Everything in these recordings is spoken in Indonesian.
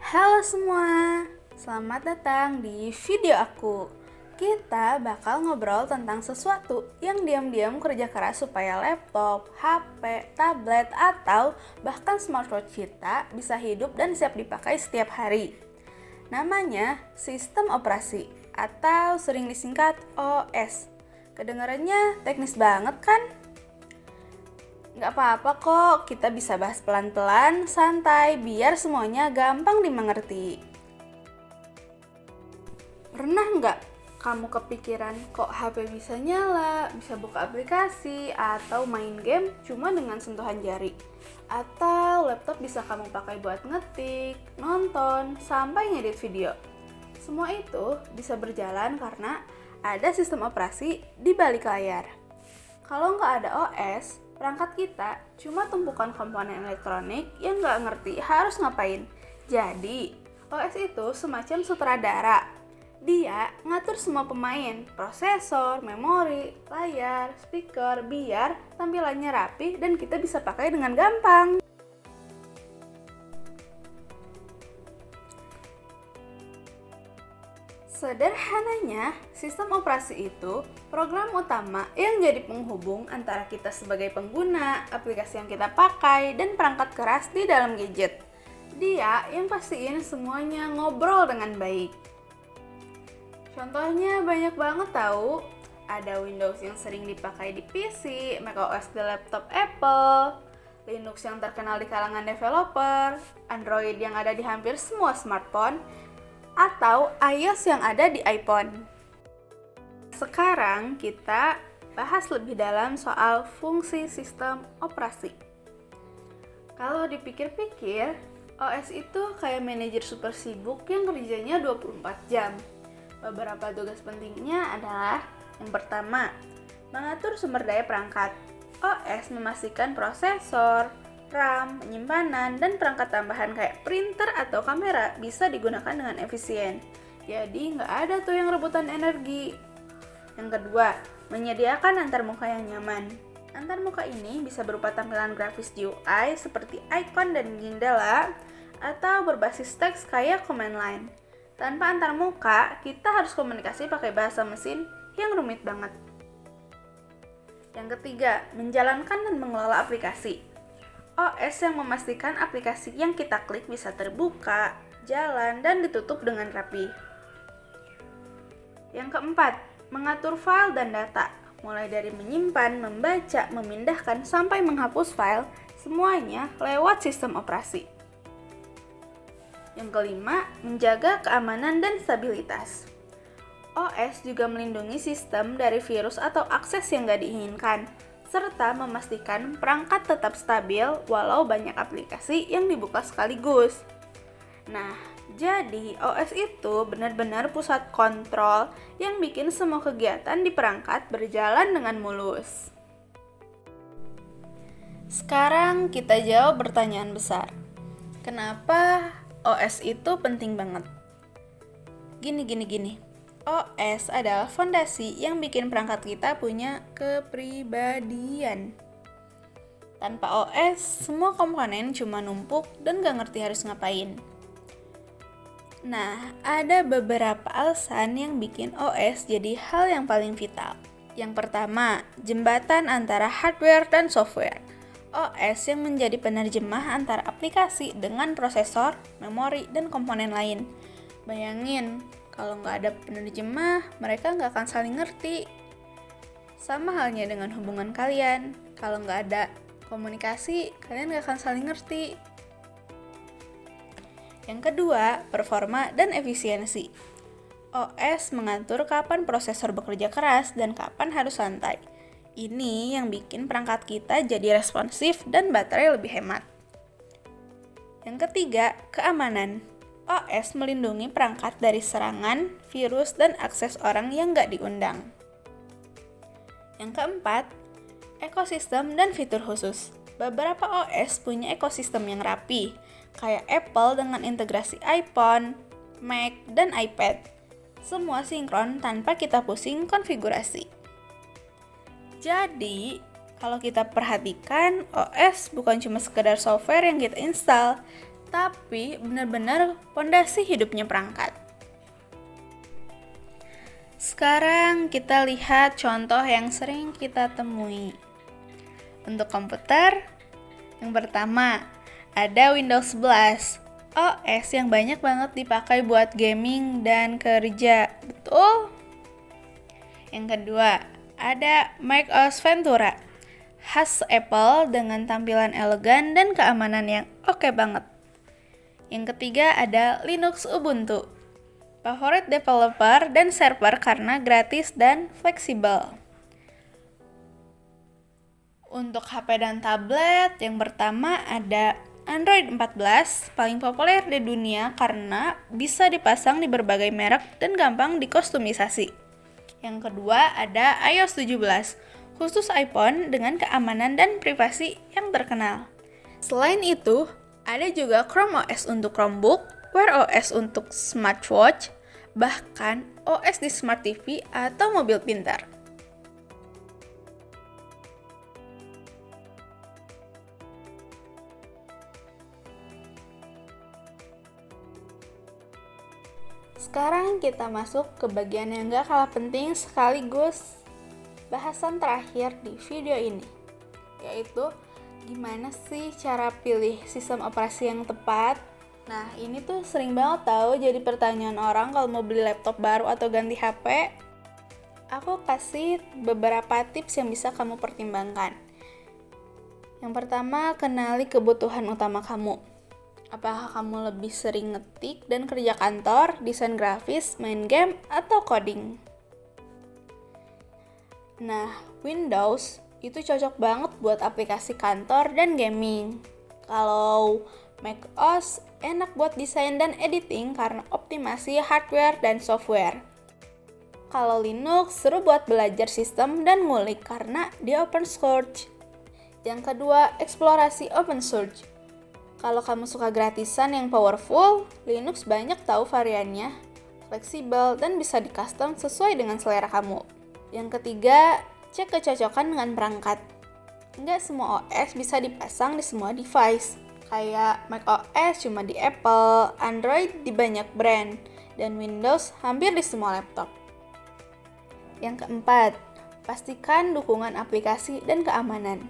Halo semua, selamat datang di video aku. Kita bakal ngobrol tentang sesuatu yang diam-diam kerja keras supaya laptop, HP, tablet, atau bahkan smartwatch kita bisa hidup dan siap dipakai setiap hari. Namanya sistem operasi atau sering disingkat OS. Kedengarannya teknis banget kan? Nggak apa-apa kok, kita bisa bahas pelan-pelan, santai, biar semuanya gampang dimengerti. Pernah nggak kamu kepikiran kok HP bisa nyala, bisa buka aplikasi, atau main game cuma dengan sentuhan jari? Atau laptop bisa kamu pakai buat ngetik, nonton, sampai ngedit video. Semua itu bisa berjalan karena ada sistem operasi di balik layar. Kalau nggak ada OS, perangkat kita cuma tumpukan komponen elektronik yang nggak ngerti harus ngapain. Jadi, OS itu semacam sutradara. Dia ngatur semua pemain, prosesor, memori, layar, speaker, biar tampilannya rapi dan kita bisa pakai dengan gampang. Sederhananya, sistem operasi itu program utama yang jadi penghubung antara kita sebagai pengguna, aplikasi yang kita pakai, dan perangkat keras di dalam gadget. Dia yang pastiin semuanya ngobrol dengan baik. Contohnya banyak banget tahu. Ada Windows yang sering dipakai di PC, macOS di laptop Apple, Linux yang terkenal di kalangan developer, Android yang ada di hampir semua smartphone, atau iOS yang ada di iPhone. Sekarang kita bahas lebih dalam soal fungsi sistem operasi. Kalau dipikir-pikir, OS itu kayak manajer super sibuk yang kerjanya 24 jam. Beberapa tugas pentingnya adalah yang pertama, mengatur sumber daya perangkat. OS memastikan prosesor, RAM, penyimpanan, dan perangkat tambahan kayak printer atau kamera bisa digunakan dengan efisien. Jadi nggak ada tuh yang rebutan energi. Yang kedua, menyediakan antarmuka yang nyaman. Antarmuka ini bisa berupa tampilan grafis GUI seperti icon dan jendela, atau berbasis teks kayak command line. Tanpa antarmuka, kita harus komunikasi pakai bahasa mesin yang rumit banget. Yang ketiga, menjalankan dan mengelola aplikasi. OS yang memastikan aplikasi yang kita klik bisa terbuka, jalan, dan ditutup dengan rapi. Yang keempat, mengatur file dan data. Mulai dari menyimpan, membaca, memindahkan, sampai menghapus file, semuanya lewat sistem operasi. Yang kelima, menjaga keamanan dan stabilitas. OS juga melindungi sistem dari virus atau akses yang nggak diinginkan, serta memastikan perangkat tetap stabil walau banyak aplikasi yang dibuka sekaligus. Nah, jadi OS itu benar-benar pusat kontrol yang bikin semua kegiatan di perangkat berjalan dengan mulus. Sekarang kita jawab pertanyaan besar. Kenapa OS itu penting banget? Gini. OS adalah fondasi yang bikin perangkat kita punya kepribadian. Tanpa OS, semua komponen cuma numpuk dan gak ngerti harus ngapain. Nah, ada beberapa alasan yang bikin OS jadi hal yang paling vital. Yang pertama, jembatan antara hardware dan software. OS yang menjadi penerjemah antara aplikasi dengan prosesor, memori, dan komponen lain. Bayangin, kalau nggak ada penerjemah, mereka nggak akan saling ngerti. Sama halnya dengan hubungan kalian. Kalau nggak ada komunikasi, kalian nggak akan saling ngerti. Yang kedua, performa dan efisiensi. OS mengatur kapan prosesor bekerja keras dan kapan harus santai. Ini yang bikin perangkat kita jadi responsif dan baterai lebih hemat. Yang ketiga, keamanan. OS melindungi perangkat dari serangan, virus, dan akses orang yang nggak diundang. Yang keempat, ekosistem dan fitur khusus. Beberapa OS punya ekosistem yang rapi, kayak Apple dengan integrasi iPhone, Mac, dan iPad. Semua sinkron tanpa kita pusing konfigurasi. Jadi, kalau kita perhatikan, OS bukan cuma sekedar software yang kita install, tapi benar-benar pondasi hidupnya perangkat. Sekarang kita lihat contoh yang sering kita temui. Untuk komputer, yang pertama ada Windows 11, OS yang banyak banget dipakai buat gaming dan kerja, betul? Yang kedua, ada Mac OS Ventura, khas Apple dengan tampilan elegan dan keamanan yang oke banget. Yang ketiga ada Linux Ubuntu, favorit developer dan server karena gratis dan fleksibel. Untuk HP dan tablet, yang pertama ada Android 14, paling populer di dunia karena bisa dipasang di berbagai merek dan gampang dikostumisasi. Yang kedua ada iOS 17, khusus iPhone dengan keamanan dan privasi yang terkenal. Selain itu, ada juga Chrome OS untuk Chromebook, Wear OS untuk smartwatch, bahkan OS di Smart TV atau mobil pintar. Sekarang kita masuk ke bagian yang gak kalah penting sekaligus bahasan terakhir di video ini, yaitu gimana sih cara pilih sistem operasi yang tepat. Nah, ini tuh sering banget tahu jadi pertanyaan orang kalau mau beli laptop baru atau ganti HP. Aku kasih beberapa tips yang bisa kamu pertimbangkan. Yang pertama, kenali kebutuhan utama kamu. Apakah kamu lebih sering ngetik dan kerja kantor, desain grafis, main game, atau coding? Nah, Windows itu cocok banget buat aplikasi kantor dan gaming. Kalau Mac OS enak buat desain dan editing karena optimasi hardware dan software. Kalau Linux seru buat belajar sistem dan ngulik karena dia open source. Yang kedua, eksplorasi open source. Kalau kamu suka gratisan yang powerful, Linux banyak tahu variannya, fleksibel, dan bisa di-custom sesuai dengan selera kamu. Yang ketiga, cek kecocokan dengan perangkat. Nggak semua OS bisa dipasang di semua device. Kayak Mac OS cuma di Apple, Android di banyak brand, dan Windows hampir di semua laptop. Yang keempat, pastikan dukungan aplikasi dan keamanan.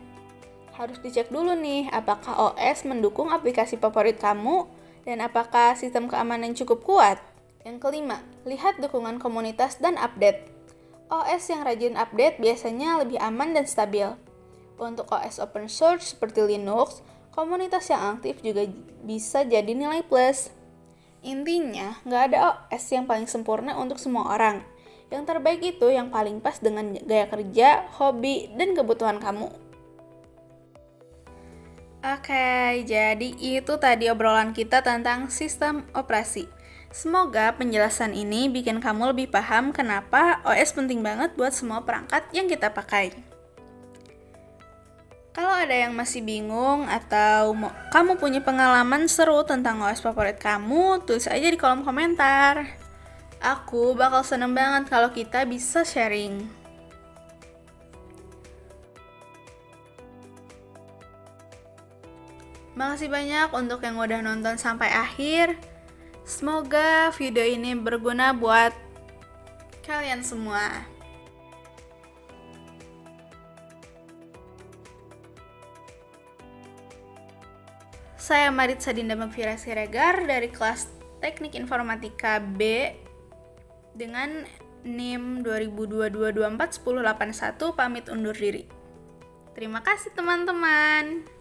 Harus dicek dulu nih, apakah OS mendukung aplikasi favorit kamu dan apakah sistem keamanan cukup kuat. Yang kelima, lihat dukungan komunitas dan update. OS yang rajin update biasanya lebih aman dan stabil. Untuk OS open source seperti Linux, komunitas yang aktif juga bisa jadi nilai plus. Intinya, nggak ada OS yang paling sempurna untuk semua orang. Yang terbaik itu yang paling pas dengan gaya kerja, hobi, dan kebutuhan kamu. Oke, jadi itu tadi obrolan kita tentang sistem operasi. Semoga penjelasan ini bikin kamu lebih paham kenapa OS penting banget buat semua perangkat yang kita pakai. Kalau ada yang masih bingung atau kamu punya pengalaman seru tentang OS favorit kamu, tulis aja di kolom komentar. Aku bakal seneng banget kalau kita bisa sharing. Makasih banyak untuk yang udah nonton sampai akhir. Semoga video ini berguna buat kalian semua. Saya Maritza Dinda Magfira Siregar dari kelas Teknik Informatika B dengan NIM 2022-24-1081 pamit undur diri. Terima kasih teman-teman.